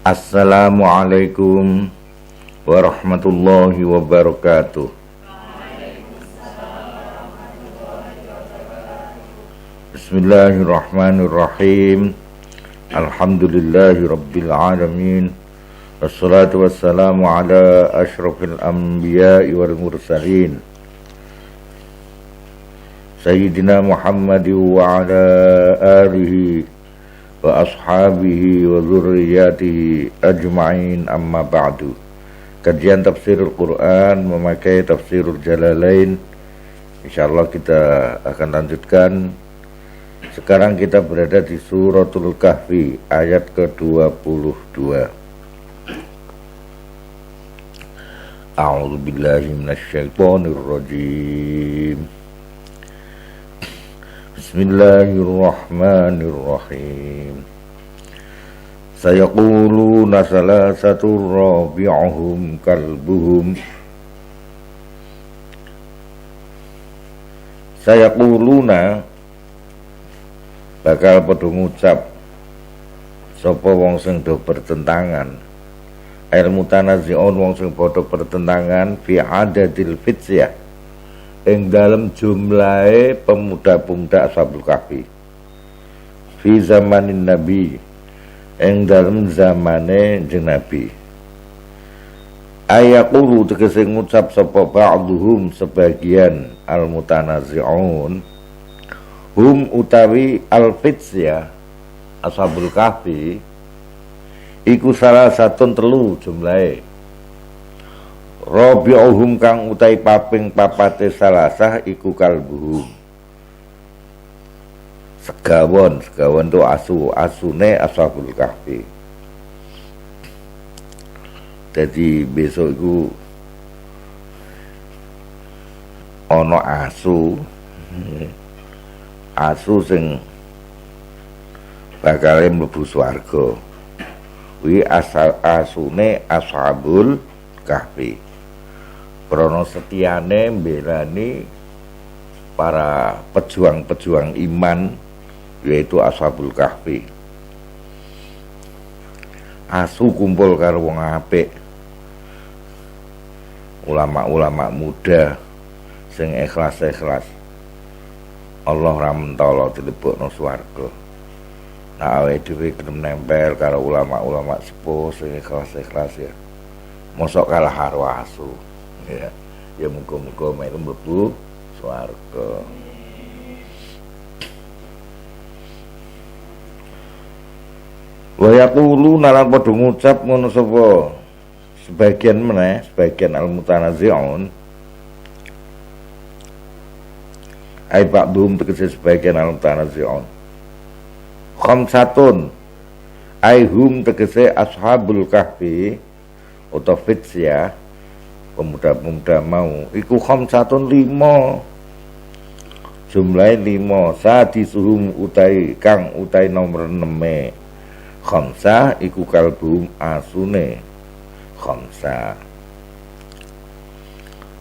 Assalamualaikum warahmatullahi wabarakatuh. Bismillahirrahmanirrahim. Alhamdulillahi rabbil alamin. Wassalatu wassalamu ala asyrafil anbiya'i wal mursalin Sayyidina Muhammad wa ala alihi wa ashabihi wa dzurriyyatihi ajma'in, amma ba'du. Kajian tafsirul Quran memakai tafsirul Jalalain. Insyaallah kita akan lanjutkan. Sekarang kita berada di suratul Kahfi ayat ke-22. A'udzu billahi minasyaitonir rajim. Bismillahirrahmanirrahim. Sayaquluna salasatur rabi'uhum kalbuhum. Sayaquluna bakal padha ngucap sapa wong sing do bertentangan, ilmu tanazi'un wong sing padha bertentangan fi adadil fitsyah ing dalam jumlahe pemuda-pemuda Ashabul Kahfi, fi zamanin Nabi ing dalam zamane jeneng Nabi. Ayaqulu tegese ngucap sapa ba'dhum sebagian al-mutanazi'un, hum utawi al-fitsyah Ashabul Kahfi iku salah satun telu jumlahe. Rabi'uhum kang utai paping papate salasah iku kalbuhum. Segawon tu asune Ashabul Kahfi. Jadi besok iku ana asu sing bakal mlebu swarga. Kuwi asune Ashabul Kahfi. Krana setiane mbelani para pejuang-pejuang iman, yaitu Ashabul Kahfi. Asu kumpul karo wong apik, ulama-ulama muda sing ikhlas-ikhlas. Allah ra mentala dilebokno swarga. Nah awake dhewe gelem nempel karo ulama-ulama sepuh sing ikhlas-ikhlas ya. Mosok kalah karo asu. Ya muga-muga melu mlebu swarga. Wa yaqulu nalan padha ngucap ngono sapa sebagian al-mutanazi'un, ai ba'dhum tegese sebagian al-mutanazi'un, khamsatun ai hum tegese Ashabul Kahfi utawa fitsyah pemuda-pemuda mau iku khamsatun 5, jumlahe 5, sadisuhum utai kang utai nomor 6 khamsah iku kalbuhum asune khamsah.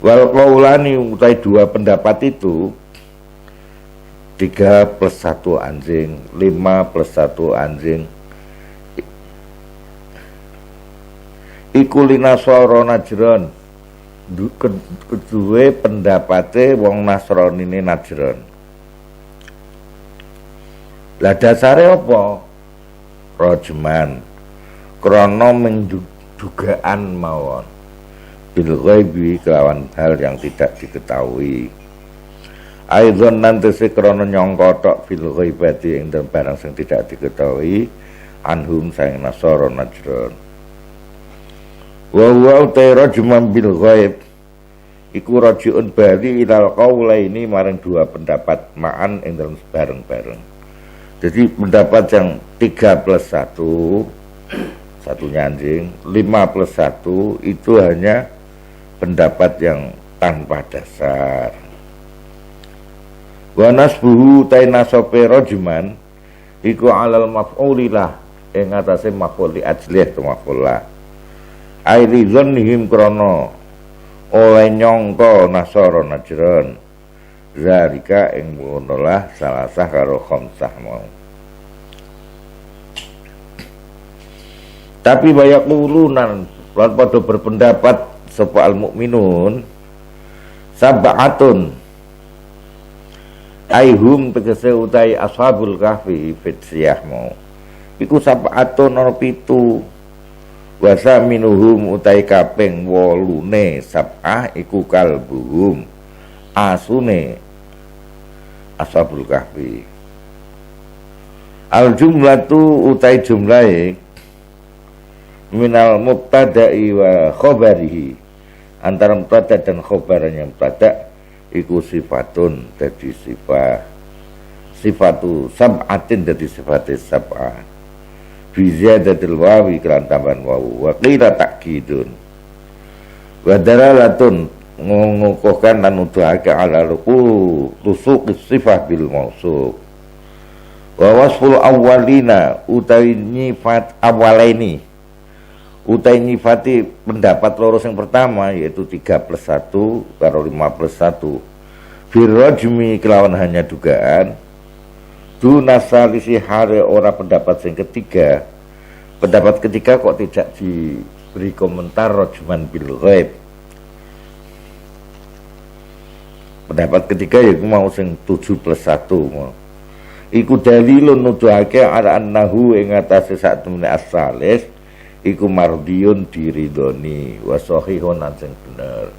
Wal qaulani utai dua pendapat itu 3 plus 1 anjing, 5 plus 1 anjing iku linasara Najran. Kedue pendapate wong Nasrani ini Najran. Lah dasare apa? Rajman, krana mendugaan mawon, bil ghaibi kelawan hal yang tidak diketahui. Aidzon nanti krana nyangka tok bil ghaibati ing dalem barang sing tidak diketahui anhum sang Nasara Najran. Wa huwa rajman bil ghaib iku rajiun bali ilal qaulaini maring dua pendapat ma'an ing dalem bareng-bareng. Jadi pendapat yang 3 plus 1 satunya anjing, 5 plus 1 itu hanya pendapat yang tanpa dasar. Wa nasbuhu tainasope rajman iku alal maf'ulilah ing atase maf'ul li ajlih tu maf'ullah. Airi dzannihim krana oleh nyangka Nasara Najran zalika ing ngonolah salasah karo khamsah mau. Tapi banyak ulunan lan padha berpendapat sapa al mukminun sab'atun aihum tegese utai ashabul kahfi fit siyah mau iku sab'atun ana pitu wasa minuhum utai kaping 8 sab'ah iku kalbuhum asune ashabul kahfi al jumlatu utai jumlahe minal mubtada'i wa khobarihi antara mubtada dan khobarannya mubtada iku sifatun jadi sifatu sab'atin jadi sifatnya sab'ah bi ziyadatil wawi kelan tambahan wawu wa qila takkidun wa dalalatun ngukuhkan lan nuduhake ala lusuqis sifah bil mausuf wa wasful awwalina utawi nyifat awalaini utai nyifati pendapat lurus yang pertama yaitu 3+1 karo 5+1 birrajmi kelawan hanya dugaan dunasalisi hare ora pendapat yang ketiga. Pendapat ketiga kok tidak diberi komentar rajman bil ghaib. Pendapat ketiga yaitu mau sing 7+1 mau iku dalilun nuduhake ala annahu ing atase sak temene as-salis iku mardiyun diridoni wa sahihun lan sing bener.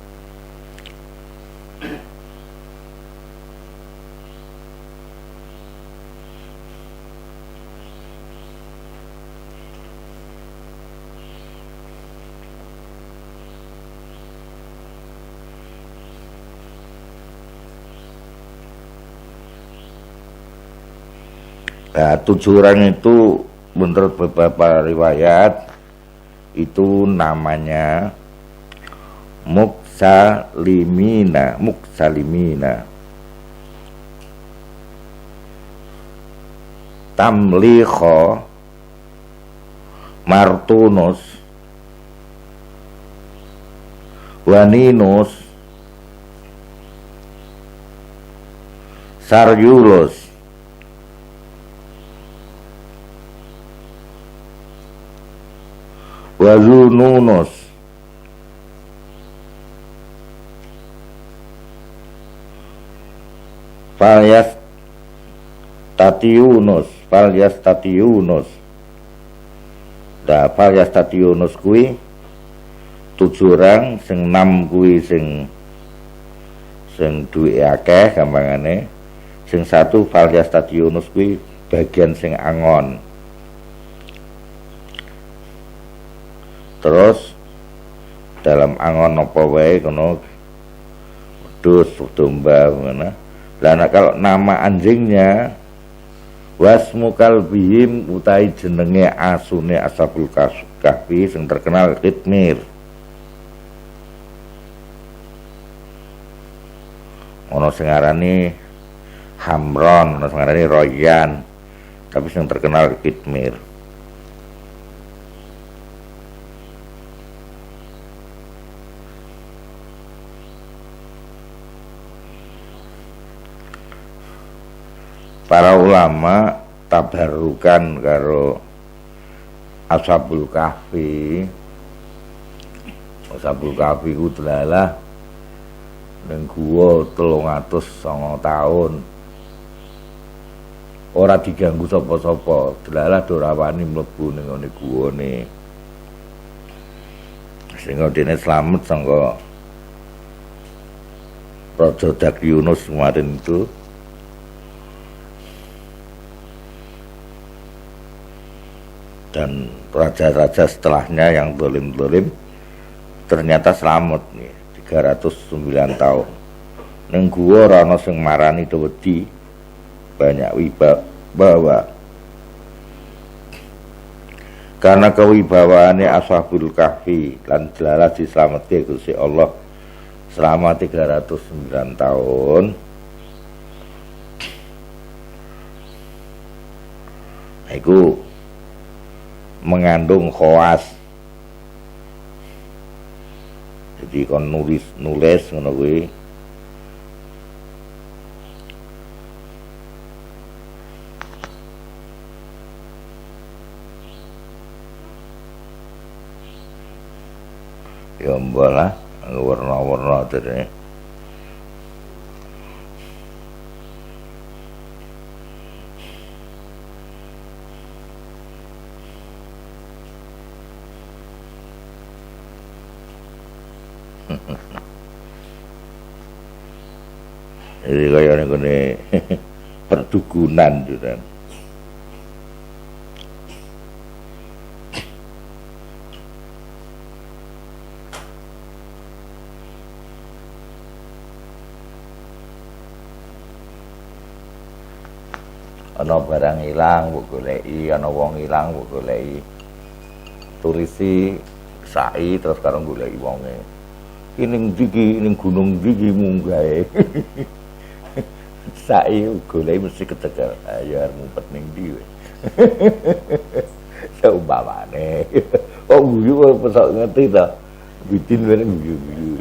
Nah, 7 orang itu menurut beberapa riwayat itu namanya muksalimina tamlikho martunus waninus saryulus wazununus falyastatiunus kuwi 7 orang sing 6 kuwi sing duwe akeh gampangane sing 1 falyastatiunus kuwi bagian sing angon. Terus dalam angon apa wae kono wedhus domba ngono. Lah kalau nama anjingnya wasmu kalbihim utai jenenge asune ashabul kahfi sing terkenal Qitmir. Ono sing arani Hamron, ono sing arani Royan, tapi sing terkenal Qitmir. Para ulama tabarukan karo ashabul kahfi. Ashabul kahfi ku delalah ning guwa 309 tahun. Ora diganggu sapa-sapa, delalah ora wani mlebu ning ngene guwane. Sehingga dene slamet sangka Raja Dakyunus kemarin itu. Dan raja-raja setelahnya yang dolim-dolim ternyata selamat nih 309 tahun. Ning guwa ora ana sing marani wedi, banyak wibawa. Karena kewibawaane ashabul kahfi lan jelalah dislametke Gusti Allah selama 309 tahun. Iku mengandung khawas. Jadi kon nulis ngono kuwi Ya mbah lah, warna-warna dene. Jadi kaya ngene perdukunan juga. Ana barang ilang mbok goleki, ana wong ilang mbok goleki. Tulisi sai terus karo goleki wonge. Ki ning ndi ning gunung ndi munggahe. Sai goleki mesti ketekel. Ayo arep ngumpet ning ndi kowe. Saumpamane. Oh guyu kok pesok ngerti ta. Bidin wene guyu-guyu.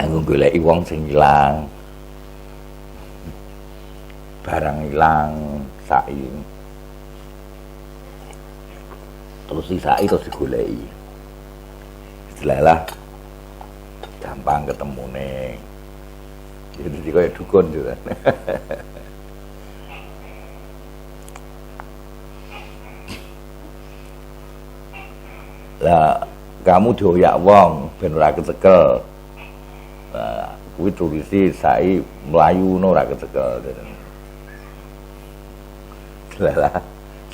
Aku goleki wong sing ilang. Barang ilang, sai. Terus sisai terus digoleki. Istilah gampang ketemune. Jadi kaya dukun juga. Lah kamu dioyak wong ben ora kecekel. Nah, kuwi tulisi sai mlayu ngono ora kecekel. Lah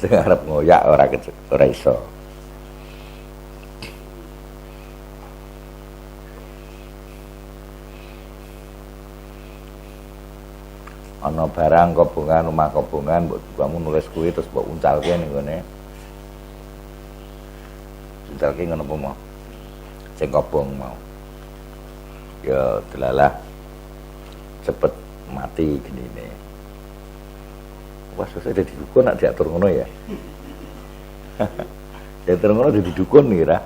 sing arep ngoyak ora iso. Ana barang kobongan, omah kobongan mbok kamu nulis kuwi terus mbok uncalke ning ngene. Uncalke ngono apa mau? Sing kobong mau. Ya delalah cepet mati genine. Wah, susah dadi dukun nak diatur ngono ya. Diatur ngono dadi dukun kira.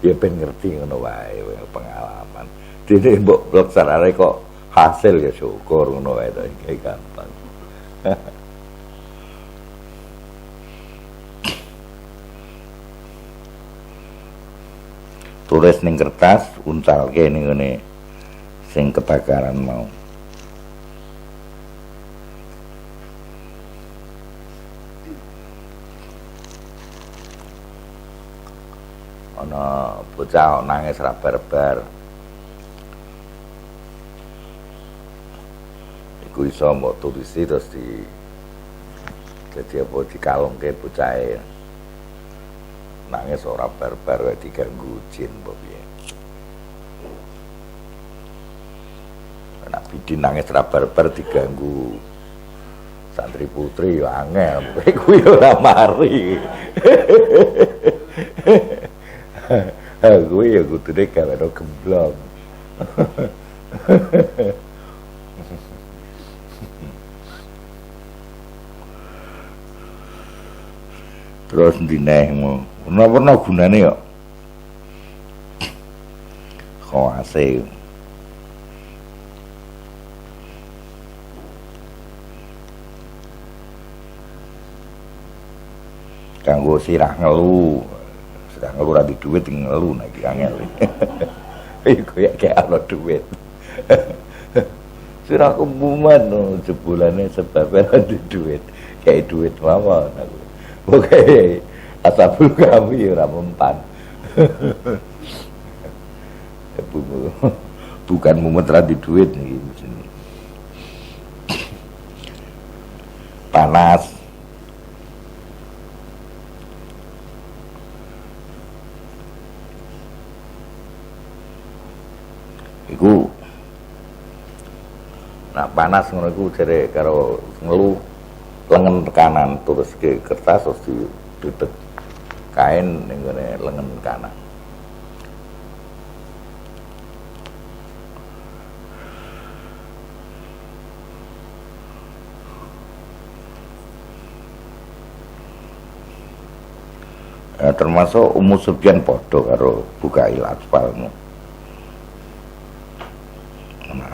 Ya ben ngerti ngono wae pengalaman. Dene mbok laksanane kok hasil ya syukur ngono wae to iki gampang. Tulis ning kertas, uncalke ning ngene sing kebakaran mau. Ana bocah nangis ra barbar. Iku iso mbok tulisi terus jadi apa dikalungke bocahe. Nangis ora barbar wae diganggu jin mbok piye. Nek bidin nangis ra barbar diganggu santri putri ya angel. Kuwi ora mari. Gue ya kudune gawe gemblong. Terus ndinehmu warna-warna gunane ya khawase kanggo sirah ngelu ra di duit ngelu nek angel. Iku ya kayak ana duit. Sirah kemuman no jebulane sebab ora di duit. Kayak duit mawon aku. Oke, asabul kami ora mempan. Bukan mumet ra di duit nih. Panas. Iku nak panas ngono iku jare karo ngelu lengan kanan terus ke kertas terus ditutup kain ning ngene lengan kanan. Termasuk Ummu Sufyan padha karo Bukail Atfalmu.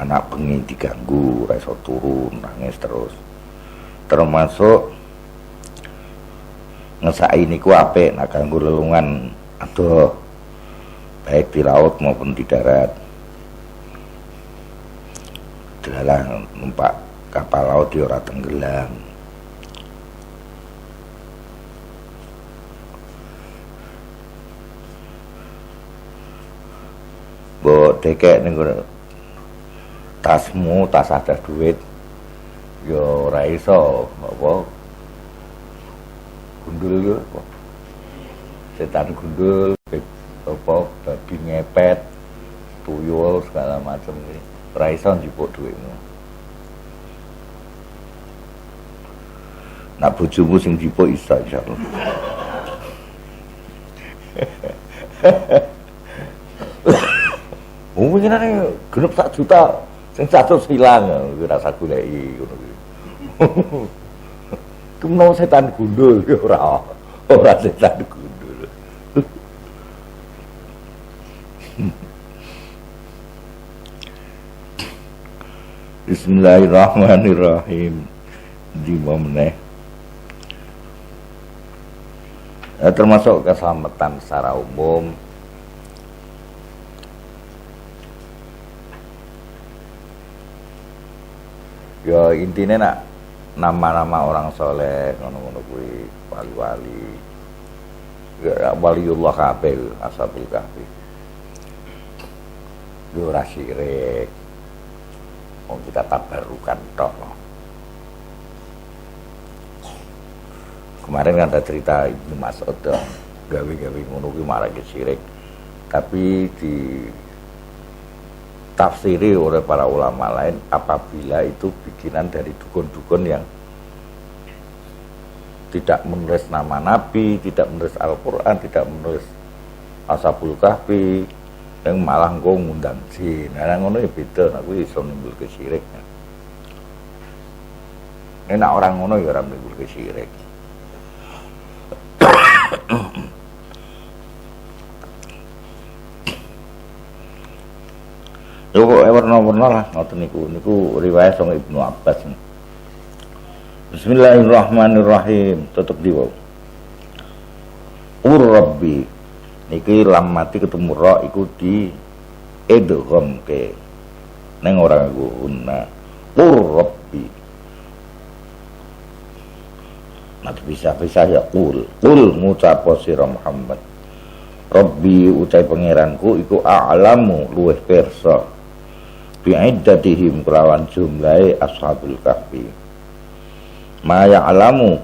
Anak bengi diganggu, ora iso turu, nangis terus. Termasuk ngesaki niku apik nak kanggo lelungan adoh baik di laut maupun di darat. Dalah numpak kapal laut di ora tenggelam. Mbok dekek ning tasmu, tas ada duit yo ora iso apa gundul yo apa setan gundul apa babi ngepet tuyul segala macam iki ora iso njupuk duitmu. Nak bojomu sing njupuk iso insyaallah. Mungkin ana genep 1 juta sing 100 hilang ora usah goleki ngono kuwi. Kemenawa setan gundul ora setan gundul. Bismillahirrahmanirrahim. Di meneh termasuk keselamatan secara umum. Ya intinya nak nama-nama orang soleh ngono-ngono kuwi wali-wali ya waliullah kabeh ashabul kahfi yo ora syirik wong kita tabarukan tok. Kemarin kan ada cerita Ibnu Mas'ud gawe-gawe ngono kuwi malah syirik, tapi di tafsiri oleh para ulama lain apabila itu bikinan dari dukun-dukun yang tidak menulis nama Nabi, tidak menulis Al-Quran, tidak menulis Ashabul Kahfi, yang malah ngundang jin. Nah ngono ya beda, aku iso nimbul kesyirik. Nek orang ngono ya ora nimbul kesyirik. Yo warna-warna lah ngoten niku riwayat sang Ibnu Abbas. Bismillahirrahmanirrahim. Tutup diwa. Rabbi niki lam mati ketemu ra iku di idgham ke ning ora guna. Rabbi. Nanti bisa ya qul ngucap sira Muhammad. Rabbi ucai pangeranku iku a'lamu luweh pirsa bi'iddatihim kelawan jumlahe ashabul kahfi. Ma ya'lamu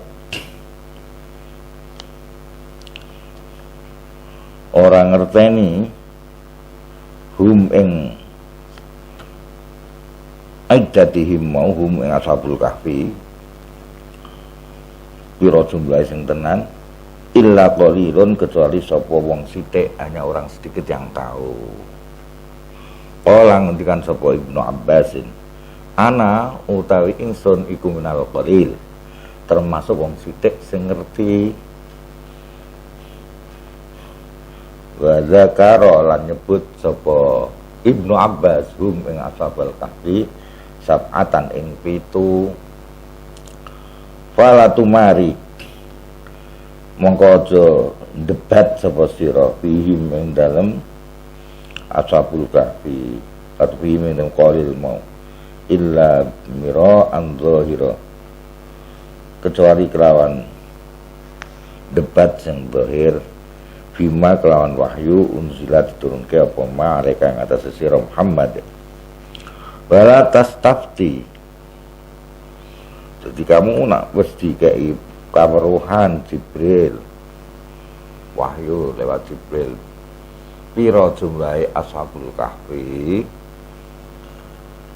orang ngerteni hum ing iddatihim mau hum ing ashabul kahfi pira jumlahe sing tenan illa qalilun kecuali sapa wong sithik, hanya orang sedikit yang tahu. Kala ngendikan sapa Ibnu Abbasin, ana utawi ingsun iku minal qalil, termasuk wong sithik sing ngerti. Wa zakara lan nyebut sapa Ibnu Abbas hum ing ashabul kahfi sab'atan ing 7. Fala tumari mongko aja debat sapa sira fihim ing dalem ashabul kahfi atau fihim ing qalil mau illa mira an zahira, kecuali kelawan debat sing zahir bima kelawan wahyu unzilat diturunke apa mereka yang atas sira Muhammad. Wala tastafti, jadi kamu nak wis dikei kaweruhan Jibril, wahyu lewat Jibril piro jumlahe ashabul kahfi,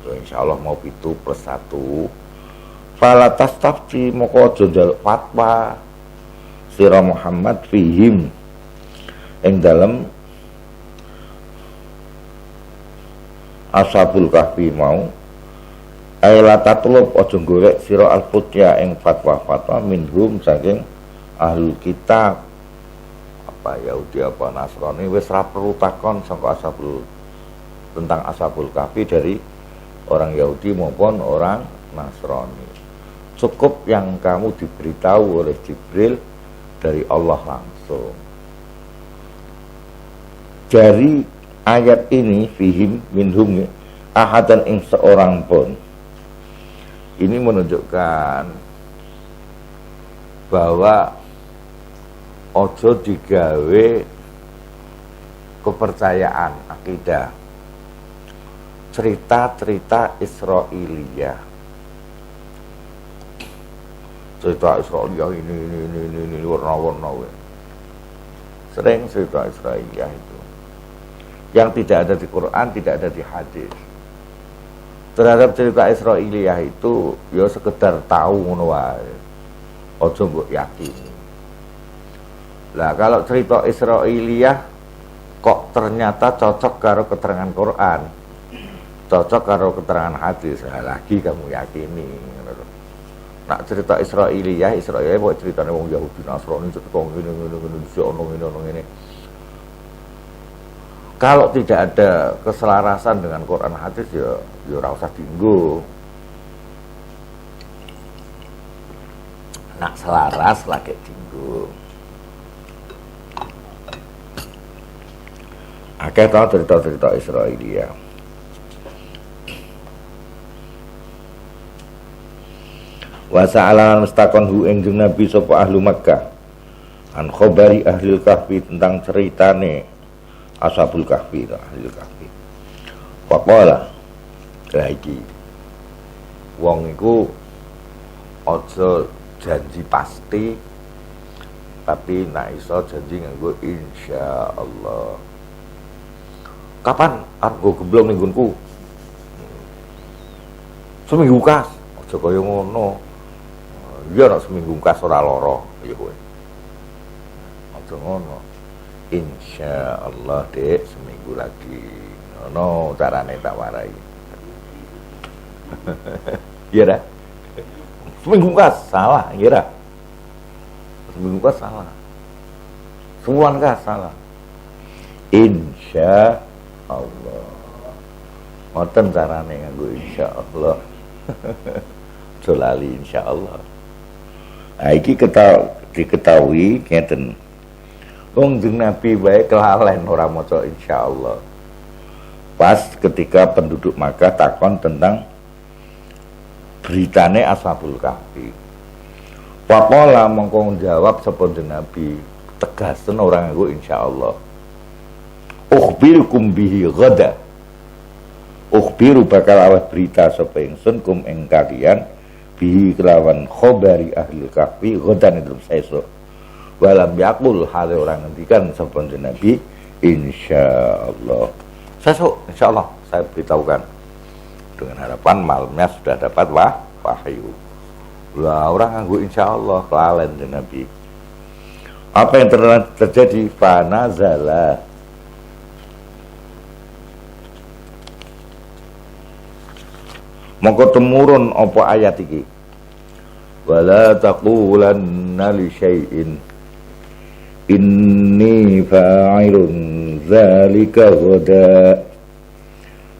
so insyaallah mau 7+1. Fala tastafti moko aja njaluk fatwa sira Muhammad fihim ing dalem ashabul kahfi mau aila tatlub aja golek sira al-futya ing fatwa-fatwa minhum saking ahlul kitab apa Yahudi apa Nasrani, wis ra perlu takon sangka tentang ashabul kahfi dari orang Yahudi maupun orang Nasrani. Cukup yang kamu diberitahu oleh Jibril dari Allah langsung. Dari ayat ini fihim minhum ahadan ing seorang pun, ini menunjukkan bahwa ojo digawe kepercayaan akidah cerita-cerita Israiliyah. Cerita Israiliyah ini warna-warna. Sering cerita Israiliyah itu yang tidak ada di Quran, tidak ada di hadis. Terhadap cerita Israiliyah itu ya sekedar tahu ngono wae. Ojo mbok yakini. Lah kalau cerita Israiliyah kok ternyata cocok karo keterangan Quran, cocok karo keterangan hadis, lagi kamu yakini. Nak cerita Israiliyah kok ceritanya wong Yahudi Nasrani cerita ngene. Kalau tidak ada keselarasan dengan Quran hadis ya ora usah dienggo. Nak selaras lagi dienggo. Akeh tau cerita-cerita Israiliyah. Wa sa'alan mustaqon hu enjing Nabi sapa ahlu Makkah an khabari ahli kahfi, tentang ceritane Ashabul Kahfi, ahli kahfi. Faqala iki wong iku aja janji pasti, tapi nek iso janji nganggo insyaallah. Kapan arep gemblong ning nggonku? Seminggu kas, aja kaya ngono. Ya nek seminggu kas ora lara ya kowe. Aja ngono. Insyaallah dek, seminggu lagi. Ngono carane tak warai. Iya dah. Seminggu kas salah, iya dah. Seminggu kas salah. Sebulan kas salah. Insyaallah. Ngoten carane nganggo insyaallah. Jolali insyaallah. Nah, iki diketahui ngeten. Wong jeng Nabi wae kelalen ora maca insyaallah. Pas ketika penduduk Makkah takon tentang beritane Ashabul Kahfi. Waqala mongko jawab sapa jeng Nabi, tegasen ora nganggo insyaallah. Ukhbirukum bihi ghada. Ukhbiru bakal aweh berita sapa ingsun kum ing kalian bihi kelawan khabari ahli kahfi ghadan itu sesuk. Walam yakul hal orang ngendikan sapa Nabi insyaallah. Sesuk insyaallah saya beritahukan, dengan harapan malamnya sudah dapat wahyu. Lah orang nganggo insyaallah kelalen Nabi. Apa yang terjadi? Fanazala. Mongko temurun apa ayat iki. Wala taqulanna li syai'in inni fa'ilun zalika ghadan.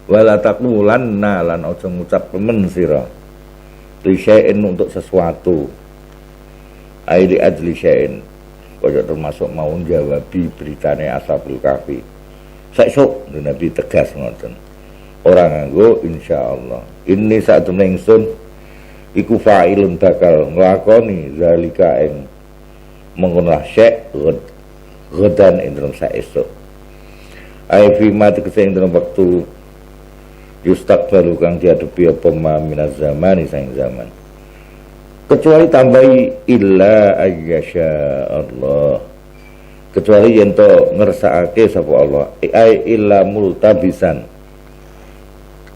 Wala taqulanna, lan aja ngucap men sira li syai'in, untuk sesuatu. Ai li ajli syai'in, kaya termasuk mau jawabi beritane Ashabul Kahfi. Saesuk Nabi tegas ngoten. Ora nganggo insyaallah. Inni sak temne ingsun iku fa'ilun bakal nglakoni zalika ing menggunakan syek ghadan ing dalam saesuk. Ai fi ma tekeng dalam waktu yustaqbalu kang dihadapi apa ma minaz zamani sang zaman. Kecuali tambahi illa ayyasha Allah. Kecuali yen to ngersakake sapa Allah. Ai illa multabisan.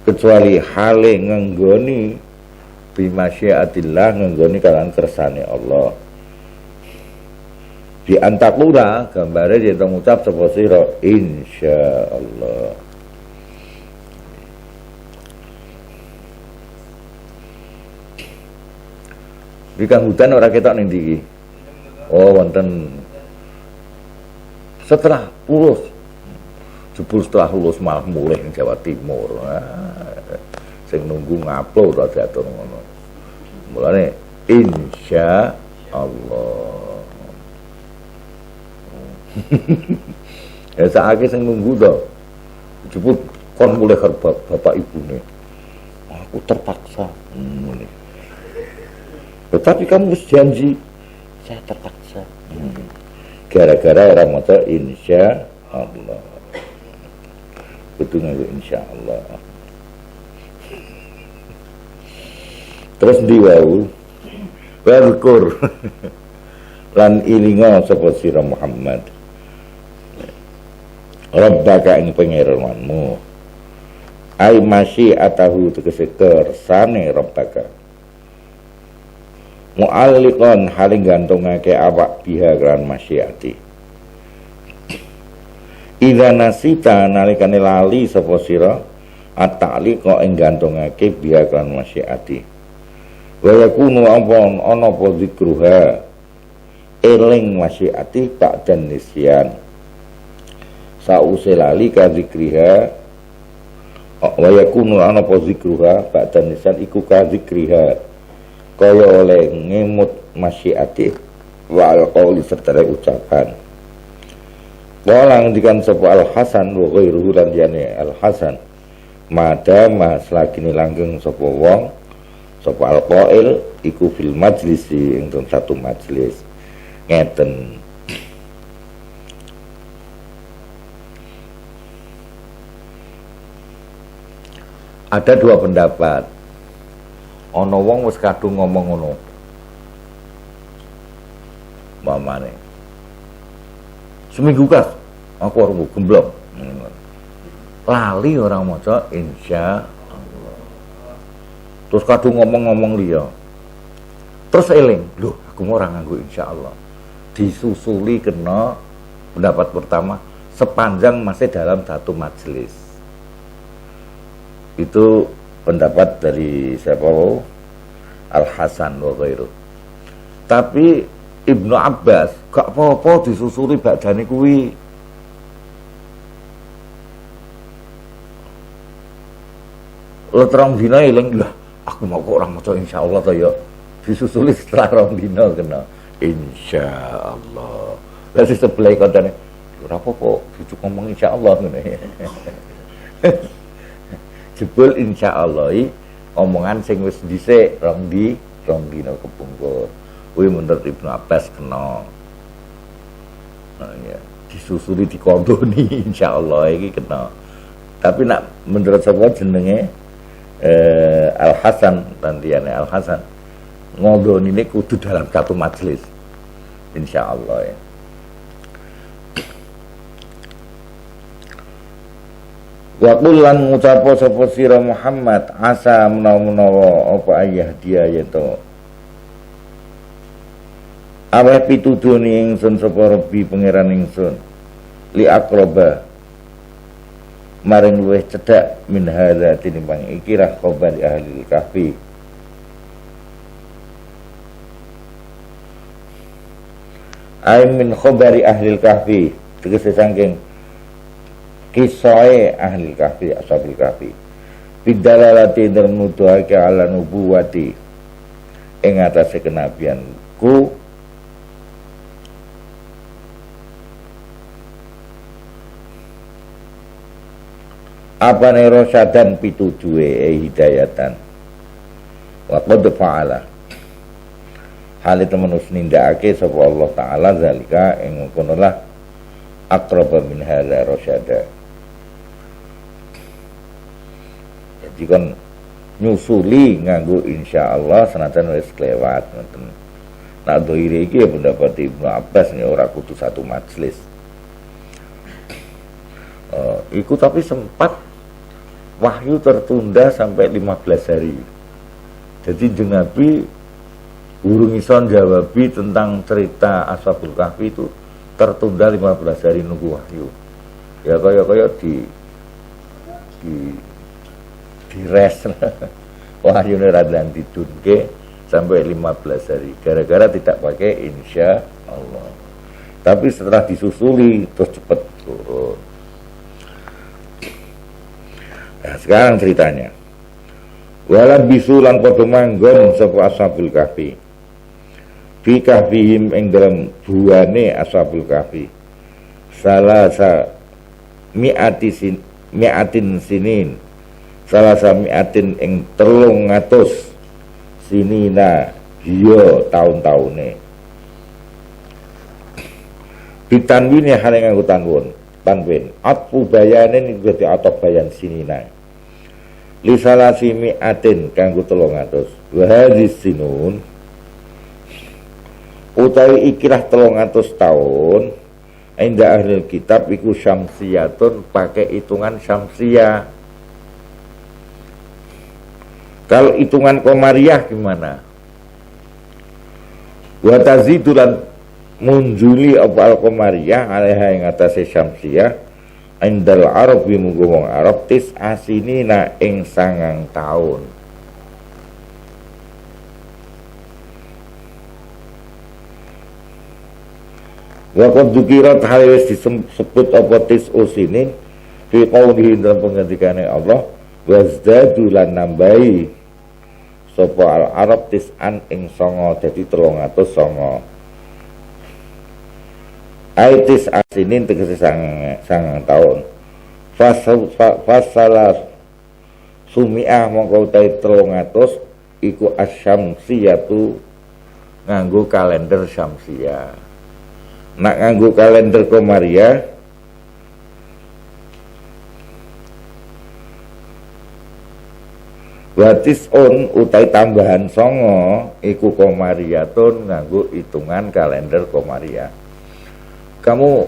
Kecuali hale ngenggoni bimasyiatillah, ngenggoni kalan kersane Allah. Di antakura gambare yen ngucap sapa sira insyaallah. Di Kang Hudan ora ketok ning ndi? Oh wonten setelah lulus, jebul setelah lulus malah mulih ning Jawa Timur. Sing nunggu ngupload ora diatur ngono. Mulane insyaallah. Ya saiki sing nunggu to. Jebul kon mulai karo bapak ibune. Aku terpaksa. Tetapi kamu harus janji. Saya terpaksa. Gara-gara orang maca insya Allah. Betul nggak insya Allah. Terus diwau walkur lan ilinga sapa sira Muhammad Rabbaka ing pangeranmu ai masyiatahu tegese kersane Rabbaka mu'alliqan haling gantungake awak biha kan masyiati idza nasita nalikane lali sapa sira at-ta'liqa ing gantungake biha kan masyiati wa yakunu ampun ana apa zikruha eling masyiati ba'dan nisyan sause lali ka zikriha wa yakunu ana apa zikruha ba'dan nisyan iku ka zikriha kaya oleh ngemut masyiati wa alqauli serta ucapan wala ngendikan sapa Al-Hasan wa ghairuhu lan liyane Al-Hasan madama selagine langgeng sapa wong sapa al-qail iku fil majlisi ing satu majelis ngeten. Ada dua pendapat. Ana wong wis kadung ngomong ngono. Mamane. Seminggu kas aku arep gemblok. Lali orang maca insya terus kadung ngomong-ngomong liya terus eling loh aku mau orang nganggo insyaallah disusuli kena pendapat pertama sepanjang masih dalam satu majelis itu pendapat dari siapa Al-Hasan wa ghairu tapi Ibnu Abbas gak apa-apa disusuli badane kuwi lo terang dina eling lah aku mau kok orang maca insyaallah to ya disusuli setelah rong dina kena insyaallah lha sebelah kontane ora apa-apa cucu ngomong insyaallah ngene jebul insyaallah omongan sing wis dhisik rong dina kepungkur kuwi menurut Ibnu Abbas kena nah ya disusuli dikondoni insyaallah iki kena tapi nak menurut sapa jenenge Al-Hasan dan diane Al-Hasan ngondoni ini kudu dalam satu majelis insyaallah ya. Wa qul lan ngucapo sapa sira Muhammad asa menawa apa ayah dia yeto aweh pitudune ingsun sapa Rabbi pangeran ingsun li aqraba maring luweh cedhak min hadza tinimbang ikirah khabar ahli kahfi ay min khabari ahli kahfi tegese saking kisah ahli kahfi ashabil kahfi bidalalati nuduhake ala nubuwati ing atase kenabianku apa nero sadan pitujuhe hidayatan wa qad fa'ala hal itu manus nindakake sapa Allah taala zalika ing ngono lah aqraba min hadza rasyada jadi kan nyusuli nganggo insyaallah senajan wis kelewat ngoten nah doire iki ya pendapat Ibnu Abbas nek ora kudu satu majelis ikut tapi sempat wahyu tertunda sampai 15 hari. Jadi Nabi urung iso jawabi tentang cerita Ashabul Kahfi itu tertunda 15 hari nunggu wahyu. Ya kaya di res wahyu radlan didunke sampai 15 hari gara-gara tidak pakai insya Allah. Tapi setelah disusuli terus cepat turun. Nah, sekarang ceritanya wala bisulan padha manggon sapa Ashabul Kahfi fi kahfihim ing dalam buane Ashabul Kahfi salasa mi'atin sinin salasa mi'atin ing 300 sinina iya tahun-tahune ditanwini hal yang nganggo tanwin atfu bayanin berarti atau bayan sinina li salasi mi'atin kanggo 300 wa hadis sinun utawi ikilah 300 tahun inda ahli kitab iku syamsiyatun pakai hitungan syamsiyah. Kalau hitungan komariah gimana? Wa tazidulan munjuli apa al komariah alaiha ing atase syamsiyah indal arabi munggo wong Arab tis asinina ing 9 tahun. Wa qad dzukirat halwis disebut apa tis usinin fi qaulihi dalam pengendikane Allah wazdadu lan nambahi sapa al arab tis'an ing 9 dadi 309 aitis asinin tegese 9 tahun fasalah sumi'ah mongko utahe 300 iku asyamsiyatu nganggo kalender syamsiyah. Nak nganggo kalender komariah watis on utai tambahan 9 iku komariatun nganggo hitungan kalender komariah. Kamu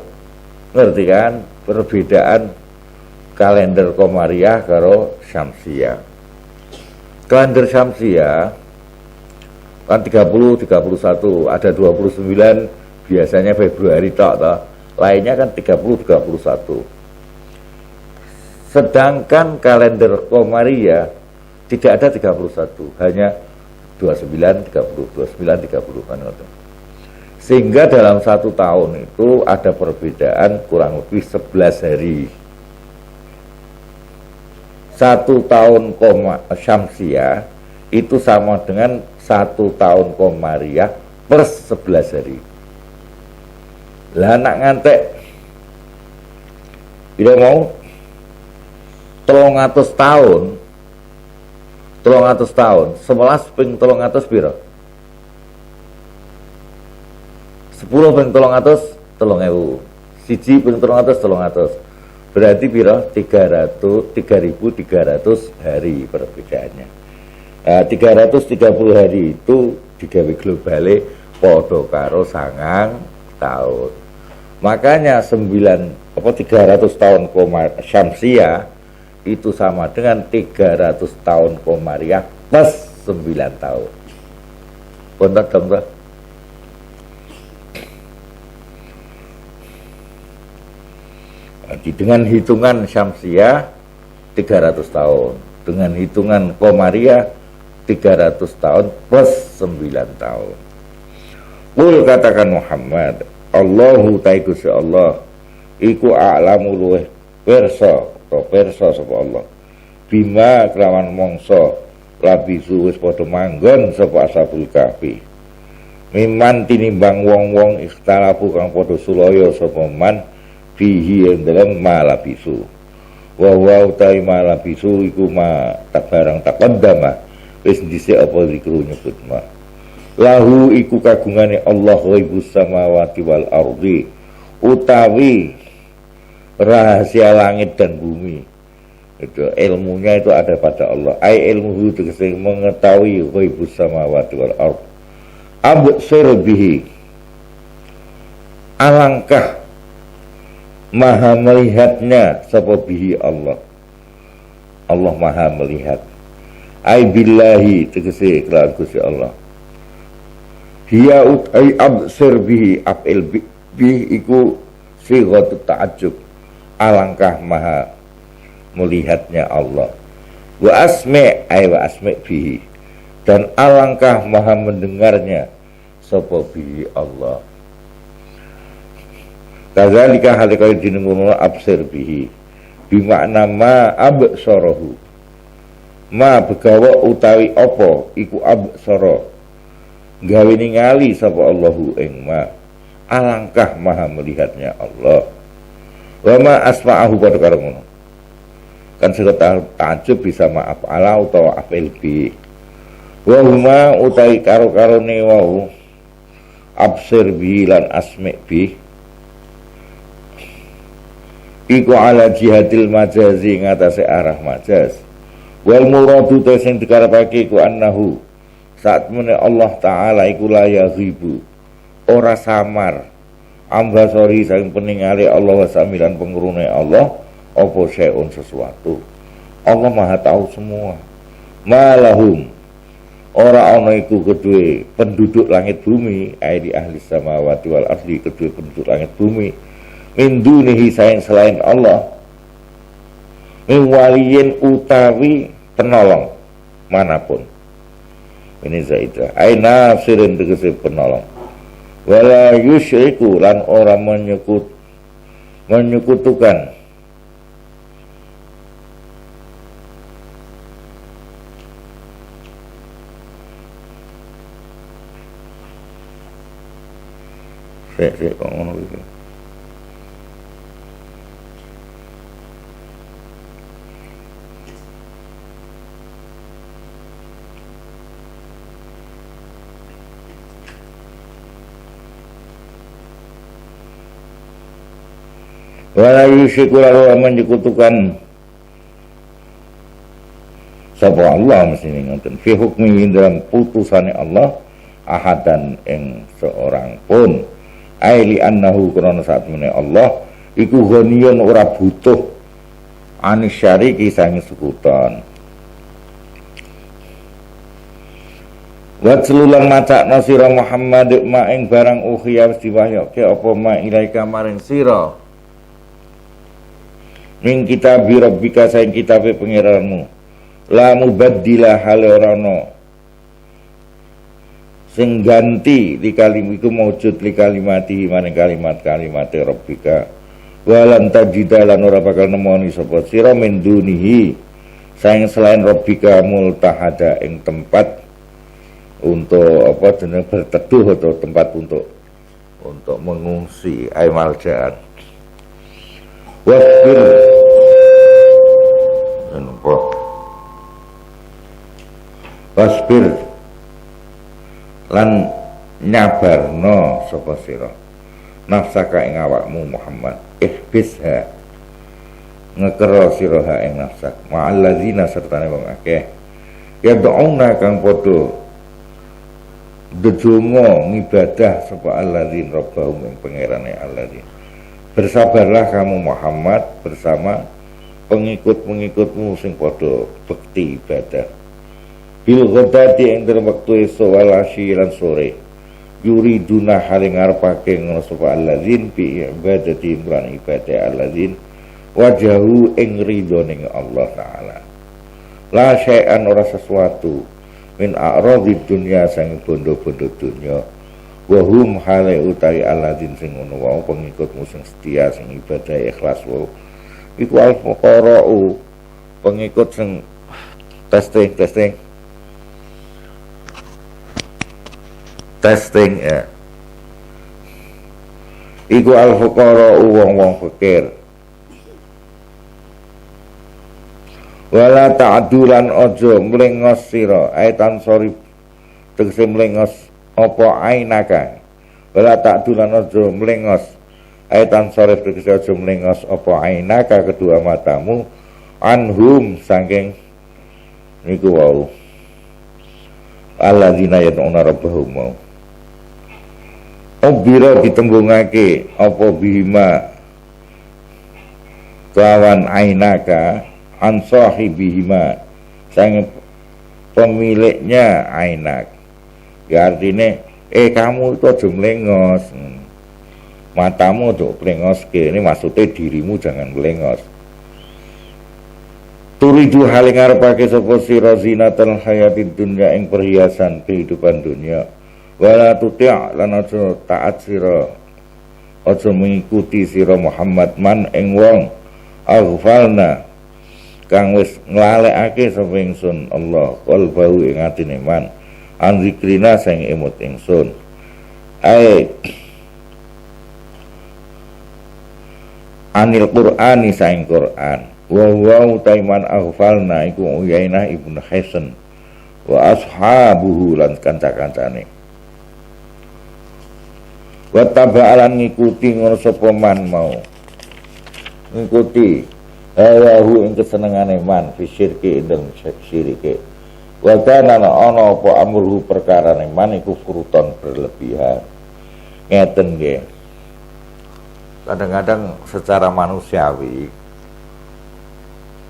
ngerti kan perbedaan kalender komariah karo syamsiyah? Kalender syamsiyah kan 30, 31, ada 29 biasanya Februari tok toh. Lainnya kan 30, 31. Sedangkan kalender komariah tidak ada 31, hanya 29, 30, 29, 30 kan gitu. Sehingga dalam 1 tahun itu ada perbedaan kurang lebih 11 hari. 1 tahun syamsiah itu sama dengan 1 tahun komariah plus 11 hari. Lah nak ngantek bila mau 300 tahun 11 ping 300 piro? 10 ping 300 3.000 siji ping 300 berarti piro? 3.300 hari perbedaannya. 330 hari itu digawe globale padha karo 9 tahun. Makanya 300 tahun syamsiah itu sama dengan 300 tahun komariah plus 9 tahun. Benar dong, Bro? Dengan hitungan syamsiah 300 tahun, dengan hitungan komariah 300 tahun plus 9 tahun. Qul katakan Muhammad, Allahu ta'ala si Allah iku a'lamu luweh pirsa sapa Allah bima kelawan mongso labisu wis padha manggon sapa ashabul kahfi miman tinimbang wong-wong ikhtalafu kang padha sulaya sapa man fihi ing dalem malabisu wa utai malabisu iku ma tabarang taqaddama wis dhisik apa zikru nyebut ma lahu iku kagungane Allah ghaibus samawati wal ardi utawi rahasia langit dan bumi itu ilmunya itu ada pada Allah ai ilmu itu mengetahui ghaibus samawati wal ardi absir bihi alangkah maha melihatnya sapa bihi Allah maha melihat ai billahi tegese kelawan Gusti Allah dia utai absir bihi afil bihi iku sighatut ta'ajjub alangkah maha melihatnya Allah wa asmi bihi dan alangkah maha mendengarnya sapa bihi Allah kadzalika halika dinungono absir bihi bimakna ma absarahu ma begawa utawi apa iku absara gawe ningali sapa Allahu ing ma alangkah maha melihatnya Allah Wa ma asma'ahu padha karo ngono. Kan sira ta'ajub bisa maaf ala utawa afil bi. Wa huma utai karo-karone wau absir bi lan asmi bi iku ala jihadil majazi ngatasé arah majaz. Wal muradu ta sing dikarepake iku annahu saat mene Allah taala iku la yaghibu ora samar ambasori saking peningale Allah wa samilan pengurune Allah apa syai'un sesuatu. Allah Maha tahu semua. Malahum ora ana iku kedue penduduk langit bumi ai ahli samawati wal ardi kedue penduduk langit bumi min dunihi selain Allah min waliyin utawi penolong manapun. Ini zaidah ai nasirin tegese penolong wala yusyriku lan ora menyekutukan kok ngono iki. Wala yusyriku lahu menyekutukan sapa Allah mesti ngoten fi hukmi dalam putusane Allah ahadan ing seorang pun. Aili annahu krana saat mene Allah iku ghaniyun ora butuh anis syariki sang sekuton. Wa celulang macakna sira Muhammad ma ing barang ukhya wis diwahyake apa ma ilaika maring sira min kitab rabbika saing kitabe pangeranmu la mubaddila hale ora ana sing ganti di kalim iku maujud li kalimati maring kalimat-kalimate rabbika walan tajida lan ora bakal nemoni sapa sira min dunihi saing selain rabbika multahada ing tempat untuk apa jeneng berteduh atau tempat untuk mengungsi ay maljaan wasbir wasbir lan nyabarno sapa sira nafsaka ing awakmu Muhammad ihbisha ngekero sira ha ing nafsak ma'alladzina sertane wong akeh ya do'una kang padha ndedonga ngibadah sapa alladzin rabbahum ing pangerane alladzin bersabarlah kamu Muhammad bersama pengikut-pengikutmu sing padha bekti ibadah bil ghadati ing dalem wektu esuk walasi lan sore yuriduna hale ngarepake ngono sapa alladzin bi ibadati lan ibadah alladzin wajahu ing ridhoning Allah taala la syai'an ora sesuatu min a'radid dunya sang bondo-bondo dunya wa hum hale utawi alladzin sing ngono wae pengikutmu sing setia sing ibadah ikhlas wae iku al-fuqara'u pengikut sing testing ya. Iku al-fuqara wong-wong fakir. Wala ta'dulan aja mlengos sira aitan sori tegese mlengos apa ainaka. Wala ta'dulan aja mlengos aitan sori tegese aja mlengos apa ainaka kedua matamu anhum saking niku wau alladzina yad'una rabbahum mau obiro ditembungake apa bihima lawan ainaka an sahibihima sang pemiliknya ainak ya artinya kamu itu aja melengos matamu tuh melengos ini maksudnya dirimu jangan melengos turidu hal ngarepake sapa sira zinatal hayatid dunya ing perhiasan kehidupan dunia wala tuti' lan aja taat sira aja mengikuti sira Muhammad man ing wong aghfalna kang wis nglalekake sapa ingsun Allah qalbahu ing atine man an zikrina sing emut ingsun anil Qur'ani saing Qur'an wa huwa taiman aghfalna iku Uyainah ibnu Hisan wa ashabuhu lan kanca-kancane wa taba'alan ngikuti ngono sapa man mau ngikuti hawahu ing kesenengane man fi syirki indeng syirike wa kana ana apa amruhu perkarane man iku furuton berlebihan ngeten nggih. Kadang-kadang secara manusiawi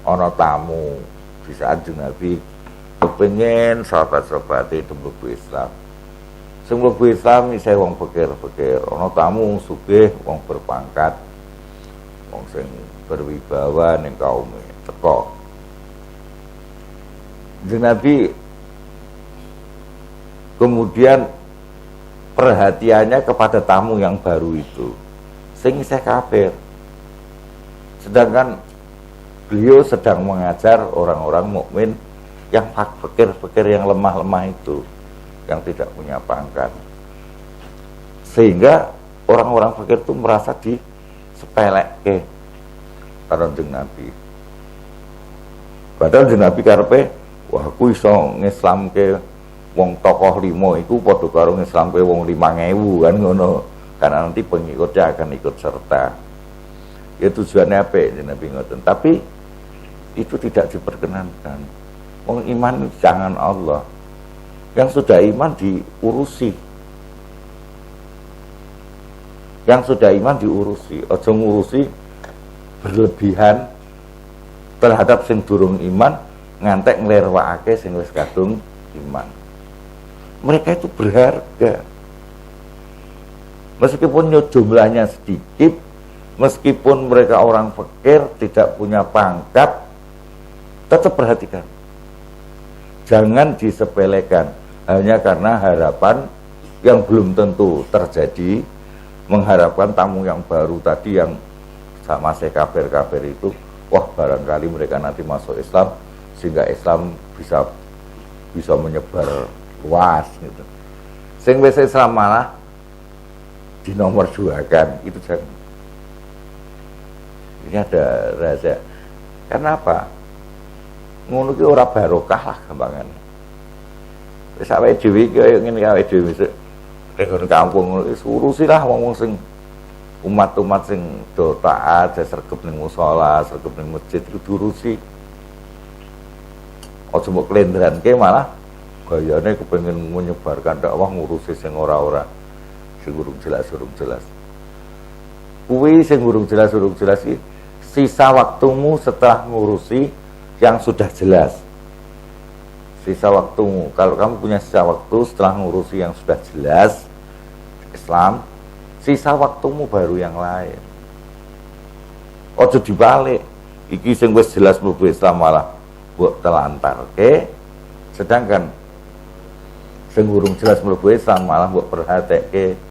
ana tamu di saat Nabi kepengin sahabat-sahabat itu mlebu Islam. Sing mlebu Islam isih wong pikir-pikir, ana tamu wong sugih, wong berpangkat, wong sing berwibawa ning kaume teko. Nabi kemudian perhatiannya kepada tamu yang baru itu sing isih kafir, sedangkan beliau sedang mengajar orang-orang mukmin yang fakir-fakir yang lemah-lemah itu, yang tidak punya pangkat, sehingga orang-orang fakir itu merasa disepelekke karo Nabi. Padahal Nabi karepe wah aku iso ngislamke wong tokoh 5 iku padha karo ngislamke wong 5.000 kan ngono. Karena nanti pengikutnya akan ikut serta. Ya tujuannya apa Nabi ngoten. Tapi itu tidak diperkenankan. Wong iman jangan Allah. Yang sudah iman diurusi. Yang sudah iman diurusi. Aja ngurusi berlebihan terhadap sing durung iman ngantek nglerwakake sing wis kadung iman. Mereka itu berharga. Meskipun jumlahnya sedikit, meskipun mereka orang fakir, tidak punya pangkat, tetap perhatikan. Jangan disepelekan hanya karena harapan yang belum tentu terjadi, mengharapkan tamu yang baru tadi yang sama saya kafir-kafir itu, wah barangkali mereka nanti masuk Islam sehingga Islam bisa menyebar luas gitu. Sing wis Islam malah di nomor 2 kan, itu jangan. Ini ada rahasia. Kenapa? Ngono ki ora barokah lah gampangan. Wis awake dhewe iki kaya ngene awake dhewe wis ning kampung wis urusilah wong sing umat-umat sing do taat, sregep ning musala, sregep ning masjid itu diurusi. Aja mbok klendranke malah gayane kepengin menyebarkan dakwah ngurusi sing ora-ora. Urung jelas. Kuwi sing urung jelas iki sisa waktumu setelah ngurusi yang sudah jelas. Sisa waktumu, kalau kamu punya sisa waktu setelah ngurusi yang sudah jelas Islam, sisa waktumu baru yang lain. Ojo dibalik, iki sing wis jelas mlebu Islam malah mbok telantar, oke? Sedangkan sing urung jelas mlebu Islam malah mbok perhatike.